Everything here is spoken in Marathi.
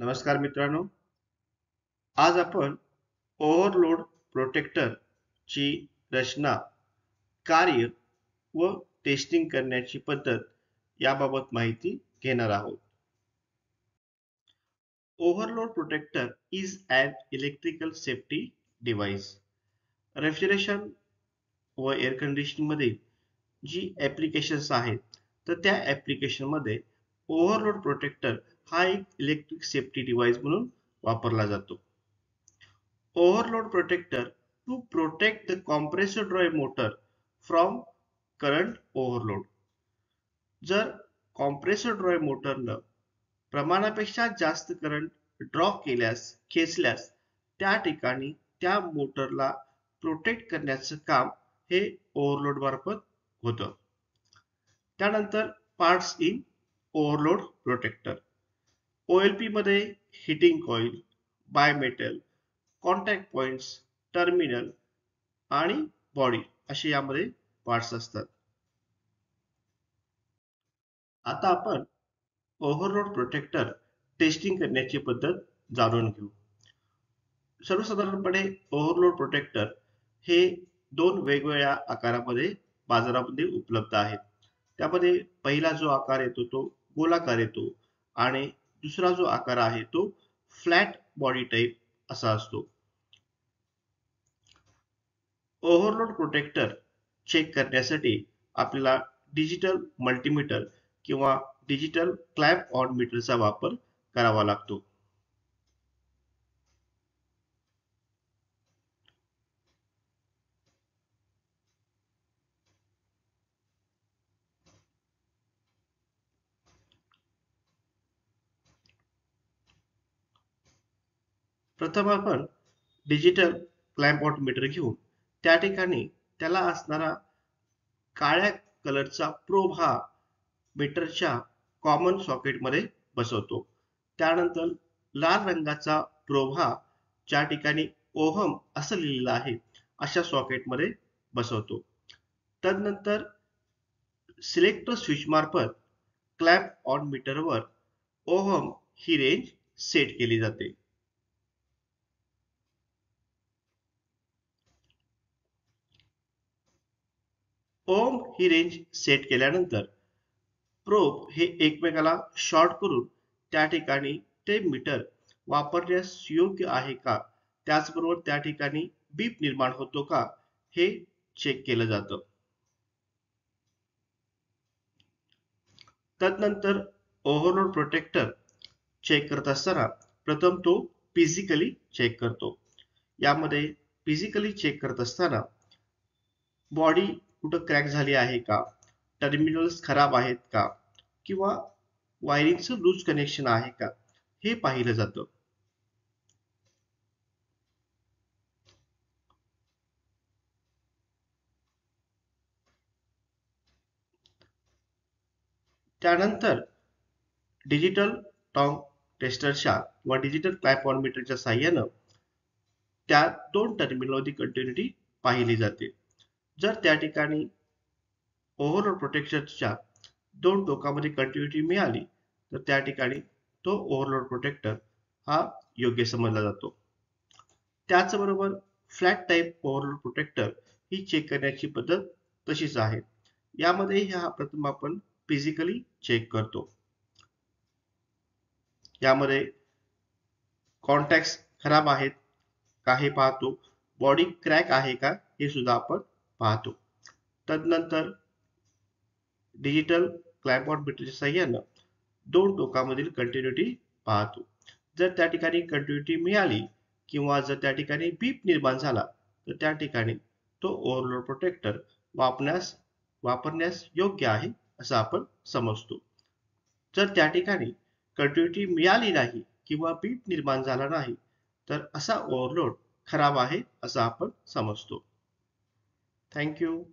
नमस्कार मित्रांनो, आज आपण ओव्हरलोड प्रोटेक्टर ची रचना, कार्य व टेस्टिंग करण्याची पद्धत याबाबत माहिती घेणार आहोत. Overload protector is an electrical safety device. Refrigeration व एअर कंडिशनिंग मध्ये जी ऍप्लिकेशन्स आहेत, तर त्या ऍप्लिकेशन मध्ये ओव्हरलोड प्रोटेक्टर हा एक इलेक्ट्रिक सेफ्टी डिव्हाइस म्हणून वापरला जातो. Overload protector to protect the compressor drive motor from current overload. जर कॉम्प्रेसर ड्राईव्ह मोटरनं प्रमाणापेक्षा जास्त करंट ड्रॉ खेचल्यास त्या ठिकाणी त्या मोटरला प्रोटेक्ट करण्याचं काम हे ओव्हरलोड मार्फत होतं. त्यानंतर parts in overload protector. OLP मध्ये heating coil, bimetal, contact points, terminal आणि बॉडी असे यामध्ये पार्ट्स असतात. आता आपण ओव्हरलोड प्रोटेक्टर टेस्टिंग करण्याची पद्धत जाणून घेऊ. सर्वसाधारणपणे ओव्हरलोड प्रोटेक्टर हे दोन वेगवेगळ्या आकारामध्ये बाजारामध्ये उपलब्ध आहेत. त्यामध्ये पहिला जो आकार येतो तो गोलाकार येतो आणि दुसरा जो आकार आहे तो फ्लॅट बॉडी टाइप असा असतो. ओव्हरलोड प्रोटेक्टर चेक करण्यासाठी आपल्याला डिजिटल मल्टीमीटर किंवा डिजिटल क्लॅम्प ऑन मीटरचा वापर करावा लागतो. प्रथम आपण डिजिटल क्लॅम्प ऑन मीटर घेऊन त्या ठिकाणी त्याला असणारा काळ्या कलरचा प्रोब हा मीटरच्या कॉमन सॉकेटमध्ये बसवतो. त्यानंतर लाल रंगाचा प्रोब हा ज्या ठिकाणी ओहम असं लिहिलेलं आहे अशा सॉकेटमध्ये बसवतो. तदनंतर सिलेक्टर स्विच मार्फत क्लॅम्प ऑन मीटरवर ओहम ही रेंज सेट केली जाते. ओम ही रेंज सेट केल्यानंतर प्रोब हे एकमेकाला शॉर्ट करून त्या ठिकाणी ते मीटर वापरण्यास योग्य आहे का, त्याचबरोबर त्या ठिकाणी बीप निर्माण होतो का हे चेक केलं जातं. तदनंतर ओव्हरलोड प्रोटेक्टर चेक करत असताना प्रथम तो फिजिकली चेक करतो. यामध्ये फिजिकली चेक करत असताना बॉडी कुठं क्रॅक झाली आहे का, टर्मिनल्स खराब आहेत का, किंवा वायरिंगचं लूज कनेक्शन आहे का हे पाहिलं जातं. त्यानंतर डिजिटल टॉंग टेस्टरच्या व डिजिटल क्लॅम्प ऑन मीटरच्या साहाय्यानं त्या दोन टर्मिनलमध्ये कंटिन्युटी पाहिली जाते. जर त्या ठिकाणी ओव्हरलोड प्रोटेक्टरच्या दोन टोकामध्ये कंटिन्युटी मिळाली तर त्या ठिकाणी तो ओव्हरलोड प्रोटेक्टर हा योग्य समजला जातो. त्याचबरोबर फ्लॅट टाइप ओव्हरलोड प्रोटेक्टर ही चेक करण्याची पद्धत तशीच आहे. यामध्ये हा प्रथम आपण फिजिकली चेक करतो. यामध्ये कॉन्टॅक्ट्स खराब आहेत का हे पाहतो, बॉडी क्रॅक आहे का हे सुद्धा आपण पाहतो. तदनंतर डिजिटल क्लॅम्प ऑन मीटरच्या साहाय्यानं दोन टोकामधील कंटिन्युटी पाहतो. जर त्या ठिकाणी कंटिन्युटी मिळाली किंवा जर त्या ठिकाणी बीप निर्माण झाला तर त्या ठिकाणी तो ओव्हरलोड प्रोटेक्टर वापरण्यास योग्य आहे असं आपण समजतो. जर त्या ठिकाणी कंटिन्युटी मिळाली नाही किंवा बीप निर्माण झाला नाही तर असा ओव्हरलोड खराब आहे असं आपण समजतो. Thank you.